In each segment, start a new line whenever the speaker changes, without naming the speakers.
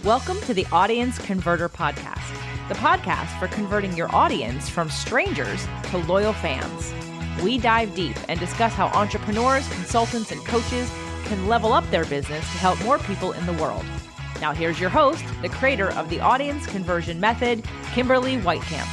Welcome to the Audience Converter Podcast, the podcast for converting your audience from strangers to loyal fans. We dive deep and discuss how entrepreneurs, consultants, and coaches can level up their business to help more people in the world. Now here's your host, the creator of the Audience Conversion Method, Kimberly Weitkamp.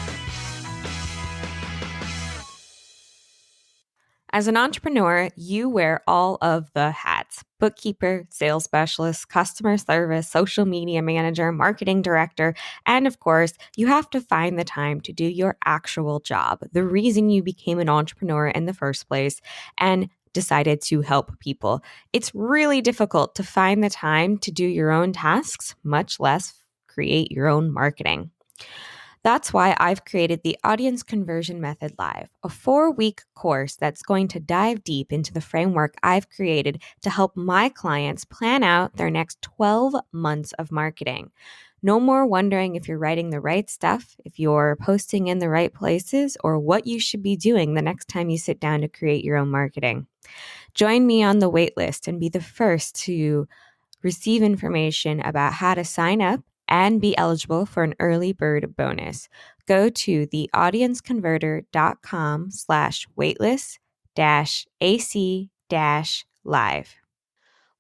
As an entrepreneur, you wear all of the hats: bookkeeper, sales specialist, customer service, social media manager, marketing director, and of course, you have to find the time to do your actual job, the reason you became an entrepreneur in the first place and decided to help people. It's really difficult to find the time to do your own tasks, much less create your own marketing. That's why I've created the Audience Conversion Method Live, a 4-week course that's going to dive deep into the framework I've created to help my clients plan out their next 12 months of marketing. No more wondering if you're writing the right stuff, if you're posting in the right places, or what you should be doing the next time you sit down to create your own marketing. Join me on the waitlist and be the first to receive information about how to sign up and be eligible for an early bird bonus. Go to theaudienceconverter.com/waitlist-AC-live.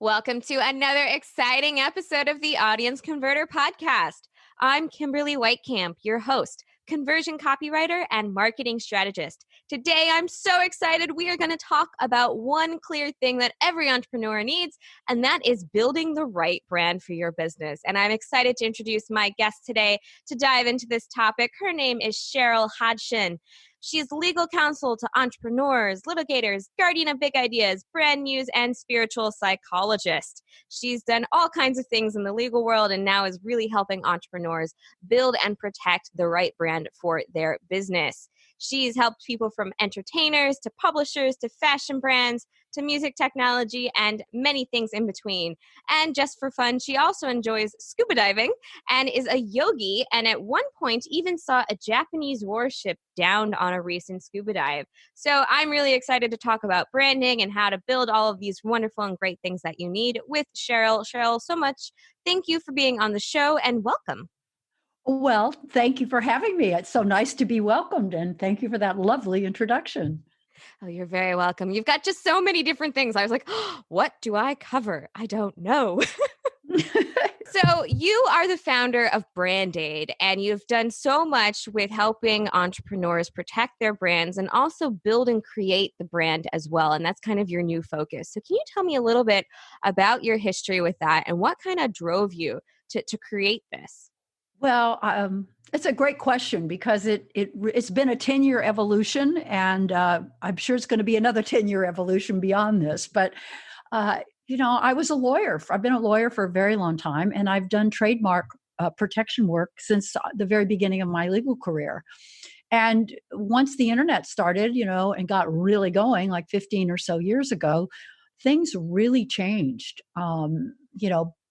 Welcome to another exciting episode of the Audience Converter Podcast. I'm Kimberly Weitkamp, your host, conversion copywriter, and marketing strategist. Today, I'm so excited. We are going to talk about one clear thing that every entrepreneur needs, and that is building the right brand for your business. And I'm excited to introduce my guest today to dive into this topic. Her name is Cheryl Hodgson. She's legal counsel to entrepreneurs, litigators, guardian of big ideas, brand news, and spiritual psychologist. She's done all kinds of things in the legal world and now is really helping entrepreneurs build and protect the right brand for their business. She's helped people from entertainers to publishers to fashion brands to music technology and many things in between. And just for fun, she also enjoys scuba diving and is a yogi, and at one point even saw a Japanese warship downed on a recent scuba dive. So I'm really excited to talk about branding and how to build all of these wonderful and great things that you need with Cheryl. Cheryl, so much. Thank you for being on the show and welcome.
Well, thank you for having me. It's so nice to be welcomed, and thank you for that lovely introduction.
Oh, you're very welcome. You've got just so many different things. I was like, oh, what do I cover? I don't know. So you are the founder of Brand Aid, and you've done so much with helping entrepreneurs protect their brands and also build and create the brand as well. And that's kind of your new focus. So can you tell me a little bit about your history with that and what kind of drove you to create this?
Well, it's a great question because it's been a 10-year evolution, and I'm sure it's going to be another 10-year evolution beyond this. But, I was a lawyer. I've been a lawyer for a very long time, and I've done trademark protection work since the very beginning of my legal career. And once the internet started, and got really going like 15 or so years ago, things really changed,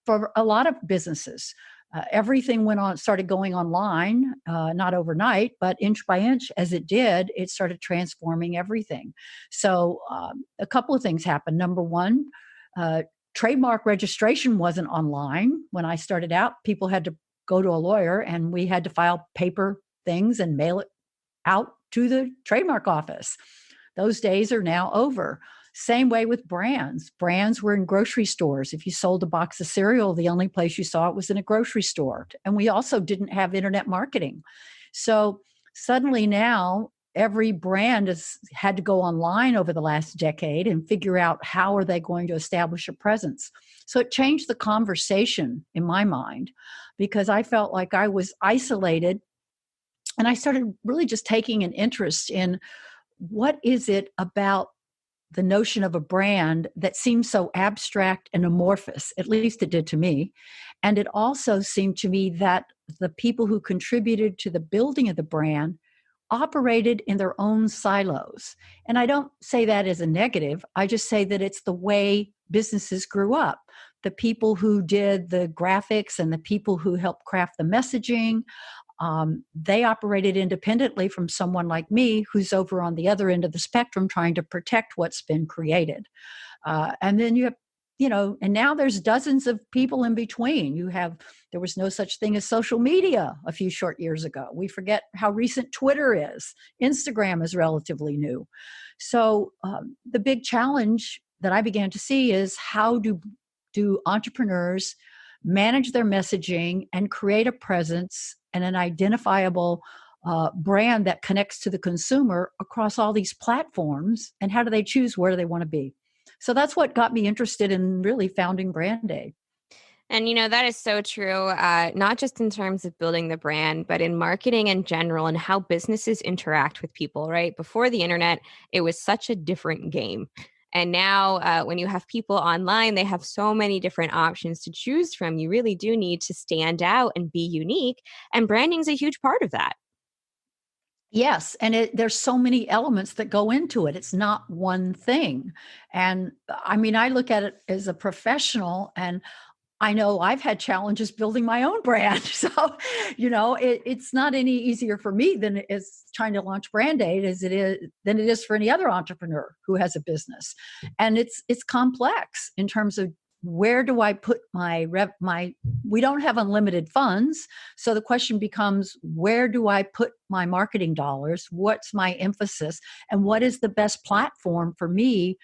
for a lot of businesses. Everything started going online, not overnight, but inch by inch as it did, it started transforming everything. So a couple of things happened. Number one, trademark registration wasn't online. When I started out, people had to go to a lawyer and we had to file paper things and mail it out to the trademark office. Those days are now over. Same way with brands. Brands were in grocery stores. If you sold a box of cereal, the only place you saw it was in a grocery store. And we also didn't have internet marketing. So suddenly now every brand has had to go online over the last decade and figure out how are they going to establish a presence. So it changed the conversation in my mind because I felt like I was isolated, and I started really just taking an interest in what is it about the notion of a brand that seems so abstract and amorphous. At least it did to me. And it also seemed to me that the people who contributed to the building of the brand operated in their own silos. And I don't say that as a negative. I just say that it's the way businesses grew up. The people who did the graphics and the people who helped craft the messaging, they operated independently from someone like me who's over on the other end of the spectrum trying to protect what's been created. And then you have and now there's dozens of people in between. There was no such thing as social media a few short years ago. We forget how recent Twitter is. Instagram is relatively new. So the big challenge that I began to see is how do entrepreneurs manage their messaging and create a presence and an identifiable brand that connects to the consumer across all these platforms, and how do they choose where they want to be? So that's what got me interested in really founding Brand Day.
And, that is so true, not just in terms of building the brand, but in marketing in general and how businesses interact with people, right? Before the internet, it was such a different game. And now when you have people online, they have so many different options to choose from. You really do need to stand out and be unique. And branding is a huge part of that.
Yes, and there's so many elements that go into it. It's not one thing. And I mean, I look at it as a professional, and I know I've had challenges building my own brand. So, it's not any easier for me than it is trying to launch Brand Aid than it is for any other entrepreneur who has a business. And it's complex in terms of where do I put we don't have unlimited funds. So the question becomes, where do I put my marketing dollars? What's my emphasis? And what is the best platform for me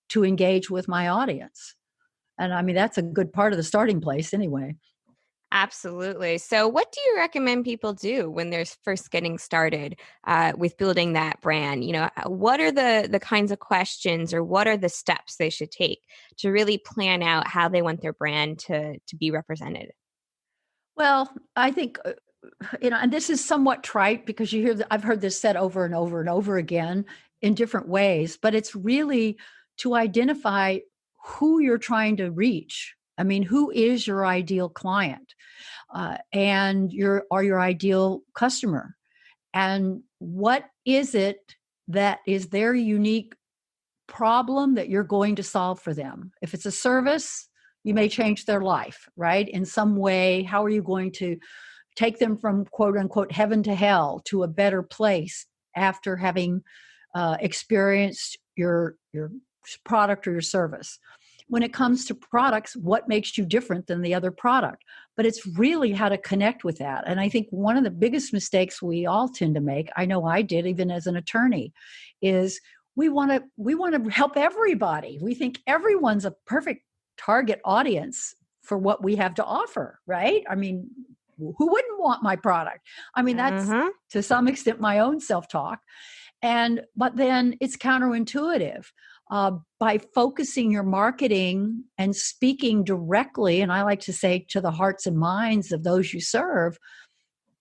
to engage with my audience? And I mean, that's a good part of the starting place anyway.
Absolutely. So what do you recommend people do when they're first getting started with building that brand? What are the kinds of questions, or what are the steps they should take to really plan out how they want their brand to be represented?
Well, I think, and this is somewhat trite because I've heard this said over and over and over again in different ways, but it's really to identify who you're trying to reach. I mean, who is your ideal client and your ideal customer? And what is it that is their unique problem that you're going to solve for them? If it's a service, you may change their life, right? In some way, how are you going to take them from quote unquote heaven to hell to a better place after having experienced your product or your service? When it comes to products, what makes you different than the other product? But it's really how to connect with that. And I think one of the biggest mistakes we all tend to make, I know I did even as an attorney, is we want to help everybody. We think everyone's a perfect target audience for what we have to offer, right? I mean, who wouldn't want my product? I mean, that's to some extent my own self-talk. But then it's counterintuitive. By focusing your marketing and speaking directly, and I like to say to the hearts and minds of those you serve,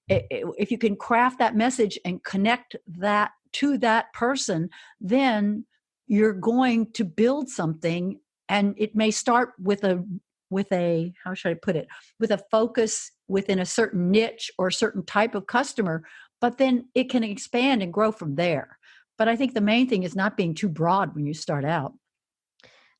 if you can craft that message and connect that to that person, then you're going to build something. And it may start with a how should I put it, with a focus within a certain niche or a certain type of customer, but then it can expand and grow from there. But I think the main thing is not being too broad when you start out.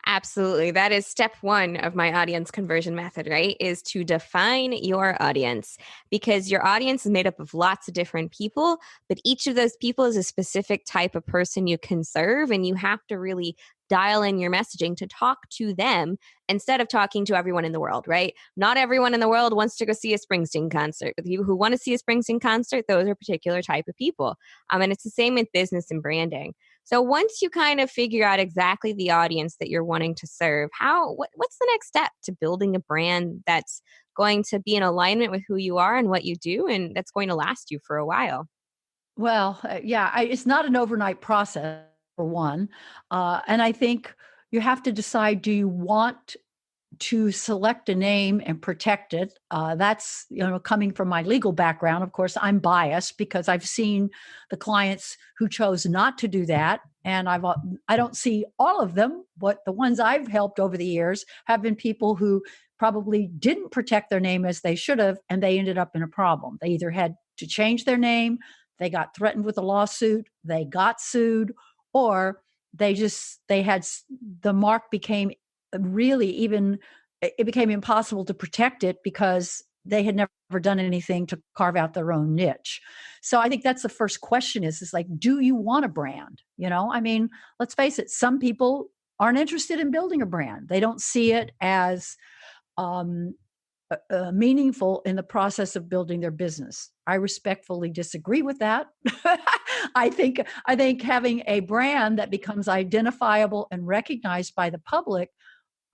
Absolutely. That is step one of my audience conversion method, right? Is to define your audience, because your audience is made up of lots of different people, but each of those people is a specific type of person you can serve. And you have to really dial in your messaging to talk to them instead of talking to everyone in the world, right? Not everyone in the world wants to go see a Springsteen concert. But the people who want to see a Springsteen concert, those are a particular type of people. And it's the same with business and branding. So once you kind of figure out exactly the audience that you're wanting to serve, what's the next step to building a brand that's going to be in alignment with who you are and what you do, and that's going to last you for a while?
Well, it's not an overnight process, for one. And I think you have to decide, do you want to select a name and protect it? That's, coming from my legal background. Of course, I'm biased because I've seen the clients who chose not to do that. And I don't see all of them, but the ones I've helped over the years have been people who probably didn't protect their name as they should have, and they ended up in a problem. They either had to change their name, they got threatened with a lawsuit, they got sued, or the mark became it became impossible to protect it because they had never done anything to carve out their own niche. So I think that's the first question is like, do you want a brand? I mean, let's face it, some people aren't interested in building a brand. They don't see it as meaningful in the process of building their business. I respectfully disagree with that. I think having a brand that becomes identifiable and recognized by the public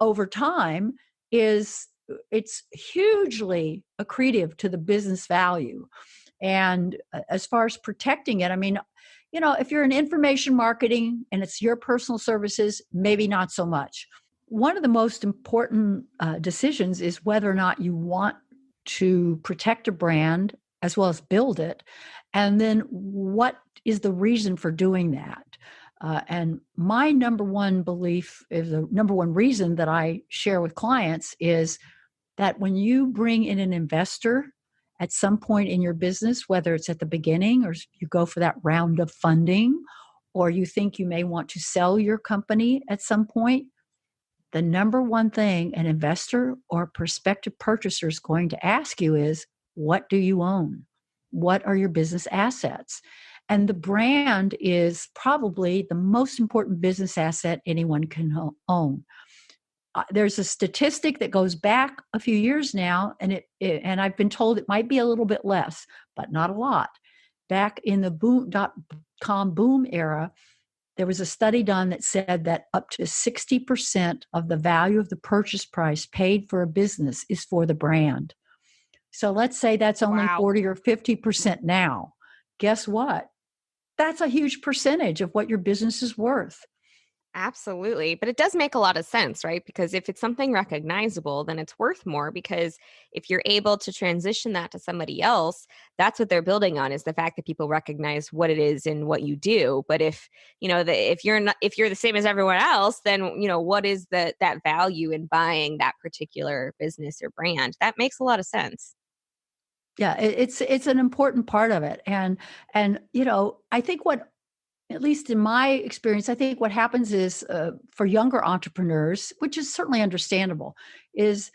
over time it's hugely accretive to the business value. And as far as protecting it, I mean, if you're in information marketing and it's your personal services, maybe not so much. One of the most important decisions is whether or not you want to protect a brand as well as build it. And then what is the reason for doing that? And my number one belief is the number one reason that I share with clients is that when you bring in an investor at some point in your business, whether it's at the beginning or you go for that round of funding, or you think you may want to sell your company at some point, the number one thing an investor or prospective purchaser is going to ask you is, what do you own? What are your business assets? And the brand is probably the most important business asset anyone can own. There's a statistic that goes back a few years now, and and I've been told it might be a little bit less, but not a lot. Back in the .com boom era, there was a study done that said that up to 60% of the value of the purchase price paid for a business is for the brand. So let's say that's only 40 or 50% now. Guess what? That's a huge percentage of what your business is worth.
Absolutely. But it does make a lot of sense, right? Because if it's something recognizable, then it's worth more, because if you're able to transition that to somebody else, that's what they're building on, is the fact that people recognize what it is and what you do. But if, if you're the same as everyone else, then, what is that value in buying that particular business or brand? That makes a lot of sense.
Yeah, it's an important part of it. And I think at least in my experience, I think what happens is for younger entrepreneurs, which is certainly understandable, is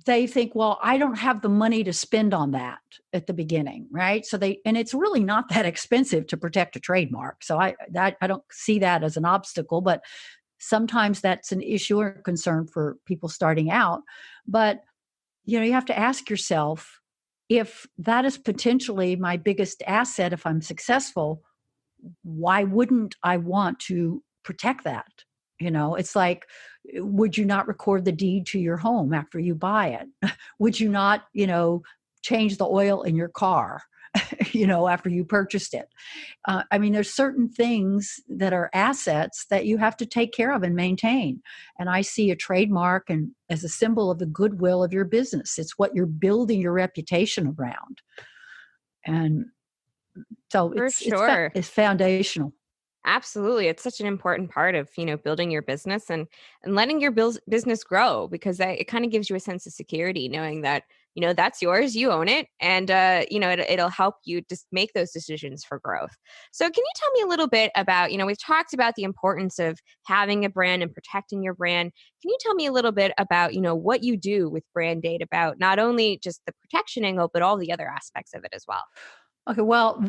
they think, well, I don't have the money to spend on that at the beginning, right? So and it's really not that expensive to protect a trademark. So I don't see that as an obstacle, but sometimes that's an issue or concern for people starting out. But you have to ask yourself, if that is potentially my biggest asset, if I'm successful, why wouldn't I want to protect that? It's like, would you not record the deed to your home after you buy it? Would you not, change the oil in your car, after you purchased it? I mean, there's certain things that are assets that you have to take care of and maintain. And I see a trademark and as a symbol of the goodwill of your business. It's what you're building your reputation around. And so it's foundational.
Absolutely. It's such an important part of, building your business and letting your business grow, because it kind of gives you a sense of security, knowing that, that's yours, you own it. And, it'll help you just make those decisions for growth. So can you tell me a little bit about, we've talked about the importance of having a brand and protecting your brand. Can you tell me a little bit about, what you do with brand data, about not only just the protection angle, but all the other aspects of it as well?
Okay, well,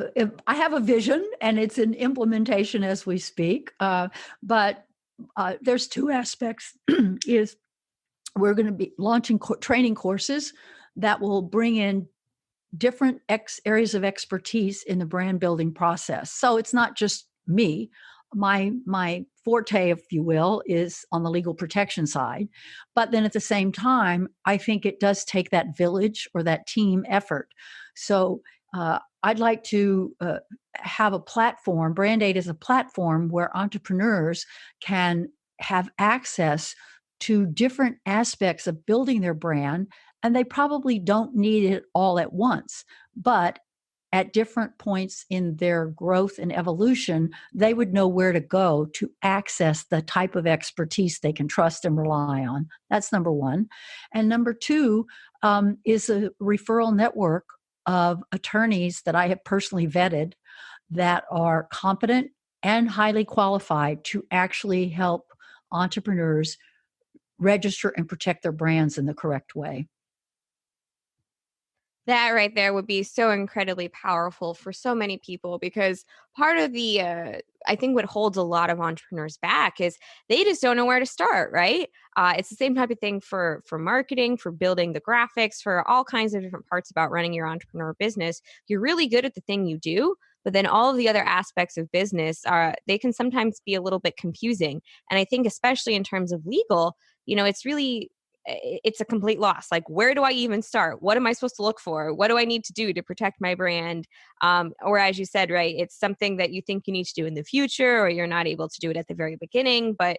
I have a vision and it's in implementation as we speak. But there's two aspects. Is we're going to be launching training courses that will bring in different areas of expertise in the brand building process. So it's not just me. My forte, if you will, is on the legal protection side. But then at the same time, I think it does take that village or that team effort. So I'd like to have a platform. Brand Aid is a platform where entrepreneurs can have access to different aspects of building their brand, and they probably don't need it all at once. But at different points in their growth and evolution, they would know where to go to access the type of expertise they can trust and rely on. That's number one. And number two is a referral network of attorneys that I have personally vetted that are competent and highly qualified to actually help entrepreneurs register and protect their brands in the correct way.
That right there would be so incredibly powerful for so many people, because part of the I think what holds a lot of entrepreneurs back is they just don't know where to start, right? It's the same type of thing for marketing, for building the graphics, for all kinds of different parts about running your entrepreneur business. You're really good at the thing you do, but then all of the other aspects of business they can sometimes be a little bit confusing. And I think especially in terms of legal, it's a complete loss. Like, where do I even start? What am I supposed to look for? What do I need to do to protect my brand? Or as you said, right, it's something that you think you need to do in the future, or you're not able to do it at the very beginning, but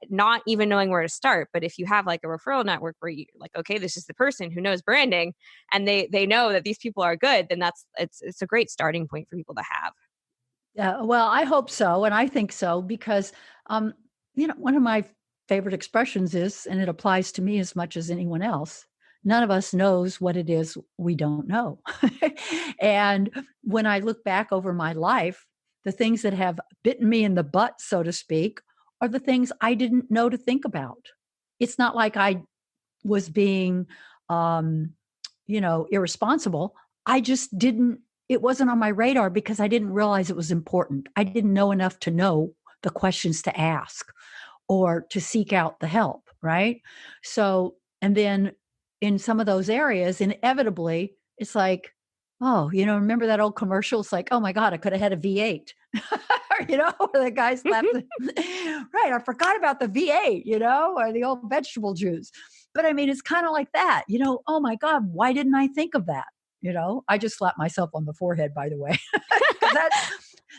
not even knowing where to start. But if you have like a referral network where you're like, okay, this is the person who knows branding, and they know that these people are good, then it's a great starting point for people to have.
Yeah, well, I hope so. And I think so because, one of my favorite expressions is, and it applies to me as much as anyone else, none of us knows what it is we don't know. And when I look back over my life, the things that have bitten me in the butt, so to speak, are the things I didn't know to think about. It's not like I was being, irresponsible. I just didn't, it wasn't on my radar because I didn't realize it was important. I didn't know enough to know the questions to ask or to seek out the help, right? So, and then in some of those areas, inevitably, it's like, oh, remember that old commercial? It's like, oh my God, I could have had a V8. Where the guy slapped right, I forgot about the V8, or the old vegetable juice. But I mean, it's kind of like that, oh my God, why didn't I think of that? I just slapped myself on the forehead, by the way.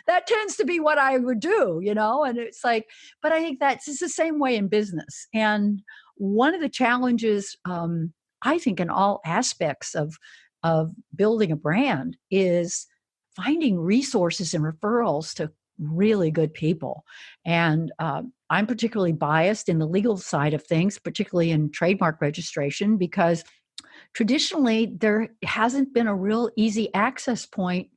That tends to be what I would do, and it's like, but I think it's the same way in business. And one of the challenges, I think in all aspects of building a brand is finding resources and referrals to really good people. And I'm particularly biased in the legal side of things, particularly in trademark registration, because traditionally there hasn't been a real easy access point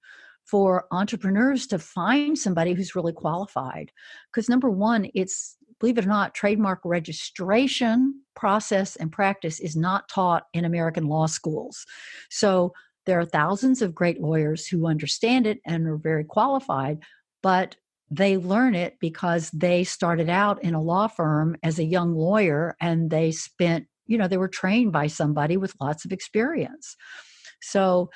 for entrepreneurs to find somebody who's really qualified. Because number one, it's, believe it or not, trademark registration process and practice is not taught in American law schools. So there are thousands of great lawyers who understand it and are very qualified, but they learn it because they started out in a law firm as a young lawyer and they spent, they were trained by somebody with lots of experience. So,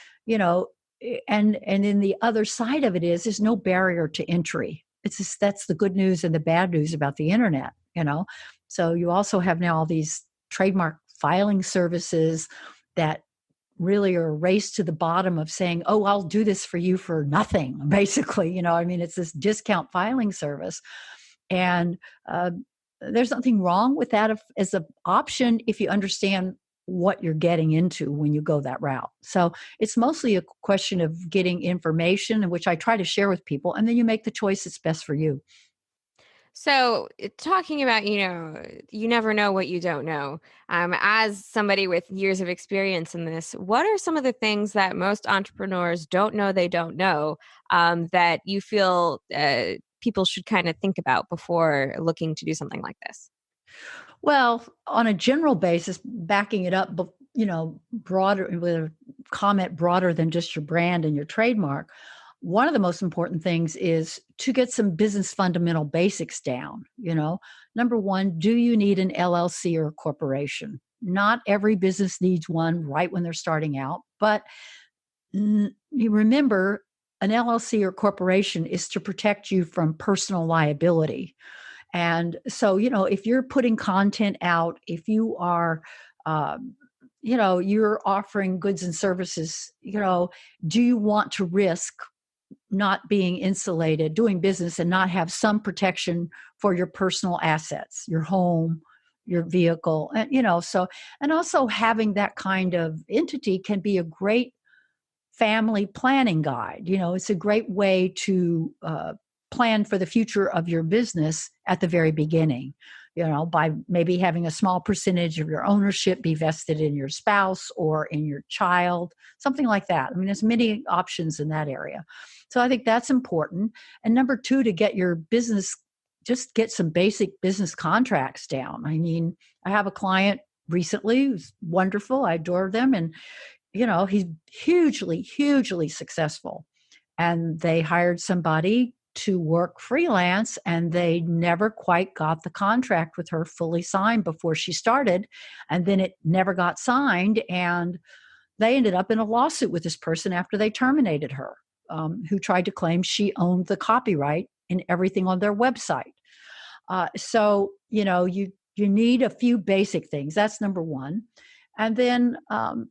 and then the other side of it is there's no barrier to entry. It's just, that's the good news and the bad news about the internet, So you also have now all these trademark filing services that really are a race to the bottom of saying, oh, I'll do this for you for nothing, basically. It's this discount filing service. And there's nothing wrong with that as an option if you understand what you're getting into when you go that route. So it's mostly a question of getting information, which I try to share with people, and then you make the choice that's best for you.
So talking about, you never know what you don't know. As somebody with years of experience in this, what are some of the things that most entrepreneurs don't know they don't know that you feel people should kind of think about before looking to do something like this?
Well, on a general basis, backing it up, broader, with a comment broader than just your brand and your trademark, one of the most important things is to get some business fundamental basics down. Number one, do you need an LLC or a corporation? Not every business needs one right when they're starting out, but you remember an LLC or corporation is to protect you from personal liability. And so, if you're putting content out, if you are, you're offering goods and services, do you want to risk not being insulated, doing business and not have some protection for your personal assets, your home, your vehicle, and, and also having that kind of entity can be a great family planning guide. It's a great way to, plan for the future of your business at the very beginning, by maybe having a small percentage of your ownership be vested in your spouse or in your child, something like that. I mean, there's many options in that area. So I think that's important. And number two, to get your business, just get some basic business contracts down. I mean, I have a client recently who's wonderful. I adore them. And he's hugely successful. And they hired somebody to work freelance, and they never quite got the contract with her fully signed before she started. And then it never got signed. And they ended up in a lawsuit with this person after they terminated her, who tried to claim she owned the copyright in everything on their website. So, you need a few basic things. That's number one. And then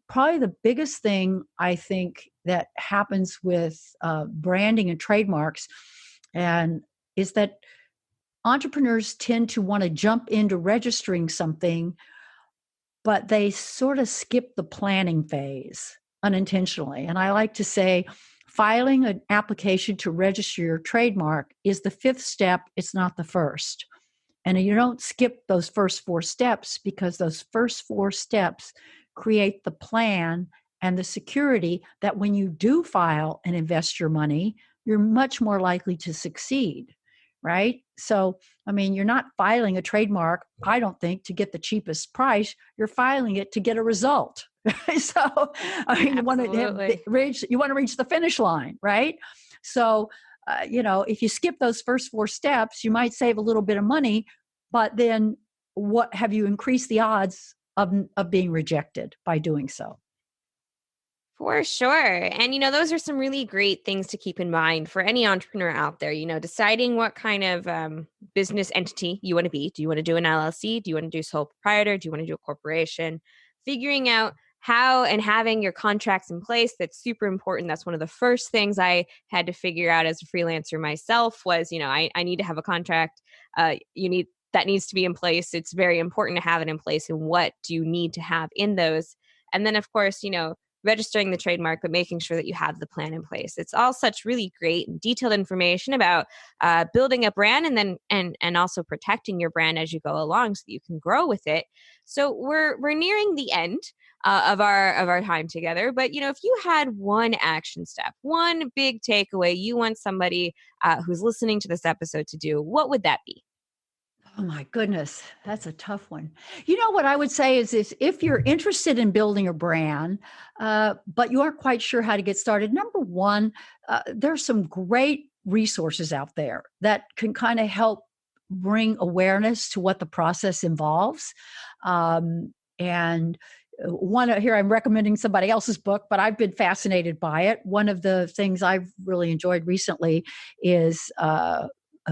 probably the biggest thing I think that happens with branding and trademarks is that entrepreneurs tend to want to jump into registering something, but they sort of skip the planning phase unintentionally. And I like to say filing an application to register your trademark is the fifth step. It's not the first. And you don't skip those first four steps, because those first four steps create the plan and the security that when you do file and invest your money, you're much more likely to succeed, right? So, you're not filing a trademark, I don't think, to get the cheapest price. You're filing it to get a result. So, you want to reach the finish line, right? So, if you skip those first four steps, you might save a little bit of money, but then what have you increased the odds of being rejected by doing so?
For sure. And, those are some really great things to keep in mind for any entrepreneur out there, deciding what kind of business entity you want to be. Do you want to do an LLC? Do you want to do sole proprietor? Do you want to do a corporation? Figuring out how and having your contracts in place, that's super important. That's one of the first things I had to figure out as a freelancer myself was, I need to have a contract. That needs to be in place. It's very important to have it in place. And what do you need to have in those? And then, of course, registering the trademark, but making sure that you have the plan in place. It's all such really great and detailed information about building a brand, and then and also protecting your brand as you go along so that you can grow with it. So we're nearing the end of our time together. But if you had one action step, one big takeaway you want somebody who's listening to this episode to do, what would that be?
Oh my goodness, that's a tough one. What I would say is if you're interested in building a brand, but you aren't quite sure how to get started, number one, there's some great resources out there that can kind of help bring awareness to what the process involves. And here I'm recommending somebody else's book, but I've been fascinated by it. One of the things I've really enjoyed recently is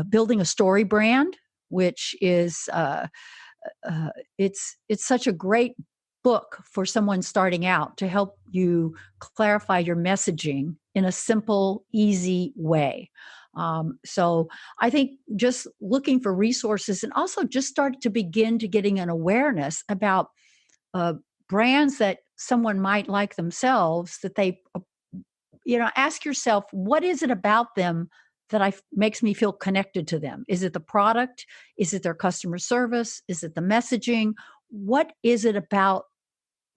building a story brand, which is it's such a great book for someone starting out to help you clarify your messaging in a simple, easy way. So I think just looking for resources, and also just start to begin to getting an awareness about brands that someone might like themselves, that they, ask yourself, what is it about them that makes me feel connected to them? Is it the product? Is it their customer service? Is it the messaging? What is it about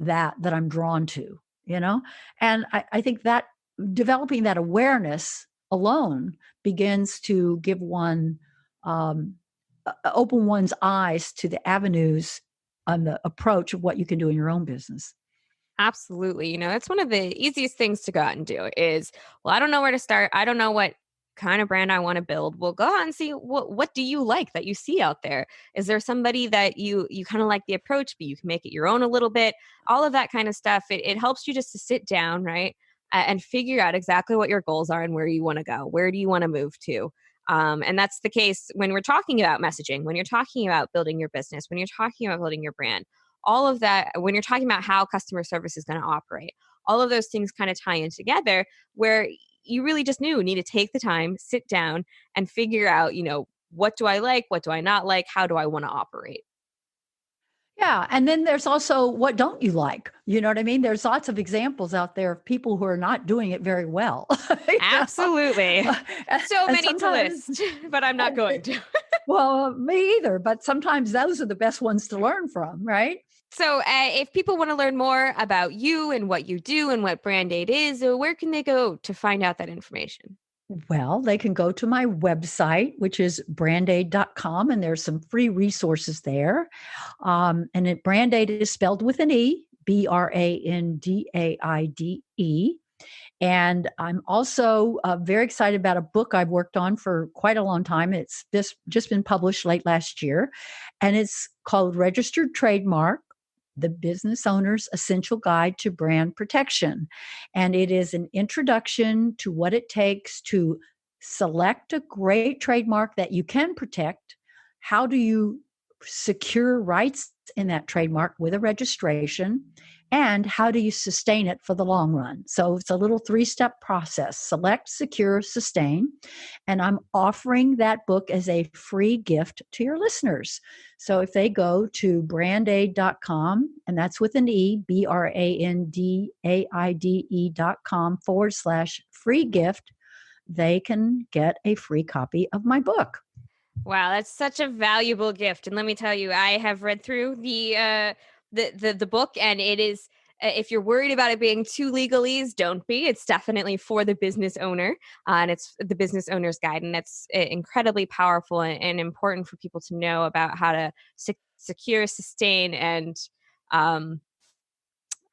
that I'm drawn to, And I think that developing that awareness alone begins to give one, open one's eyes to the avenues on the approach of what you can do in your own business.
Absolutely. That's one of the easiest things to go out and do is, well, I don't know where to start. I don't know what kind of brand I want to build. Well, go out and see what do you like that you see out there? Is there somebody that you kind of like the approach, but you can make it your own a little bit? All of that kind of stuff. It helps you just to sit down, right? And figure out exactly what your goals are and where you want to go. Where do you want to move to? And that's the case when we're talking about messaging, when you're talking about building your business, when you're talking about building your brand, all of that, when you're talking about how customer service is going to operate, all of those things kind of tie in together, where you really just need to take the time, sit down and figure out, what do I like? What do I not like? How do I want to operate?
Yeah. And then there's also, what don't you like? You know what I mean? There's lots of examples out there of people who are not doing it very well.
Absolutely. So many to list, but I'm not going to.
Well, me either. But sometimes those are the best ones to learn from, right?
So if people want to learn more about you and what you do and what Brand Aid is, where can they go to find out that information?
Well, they can go to my website, which is brandaid.com, and there's some free resources there. And Brand Aid is spelled with an E, BRANDAIDE. And I'm also very excited about a book I've worked on for quite a long time. It's just been published late last year, and it's called Registered Trademark: The Business Owner's Essential Guide to Brand Protection. And it is an introduction to what it takes to select a great trademark that you can protect. How do you secure rights in that trademark with a registration? And how do you sustain it for the long run? So it's a little 3-step process: select, secure, sustain. And I'm offering that book as a free gift to your listeners. So if they go to brandaid.com, and that's with an E, brandaide.com/free gift, they can get a free copy of my book.
Wow, that's such a valuable gift. And let me tell you, I have read through the book, and it is, if you're worried about it being too legalese, don't be. It's definitely for the business owner, and it's the business owner's guide, and it's incredibly powerful and important for people to know about how to secure, sustain, and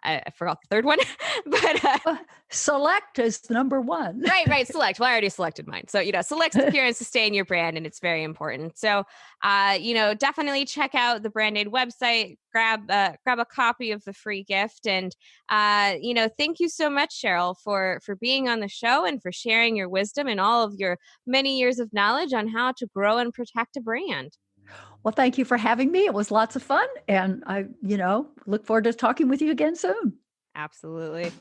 I forgot the third one, but
select is number one.
Right. Select. Well, I already selected mine. So, select, secure, and sustain your brand. And it's very important. So, definitely check out the Brand Aid website, grab a copy of the free gift. And, thank you so much, Cheryl, for being on the show and for sharing your wisdom and all of your many years of knowledge on how to grow and protect a brand.
Well, thank you for having me. It was lots of fun. And I, look forward to talking with you again soon.
Absolutely.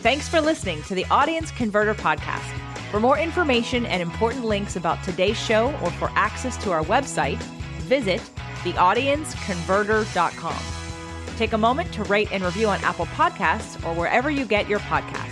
Thanks for listening to the Audience Converter Podcast. For more information and important links about today's show or for access to our website, visit theaudienceconverter.com. Take a moment to rate and review on Apple Podcasts or wherever you get your podcasts.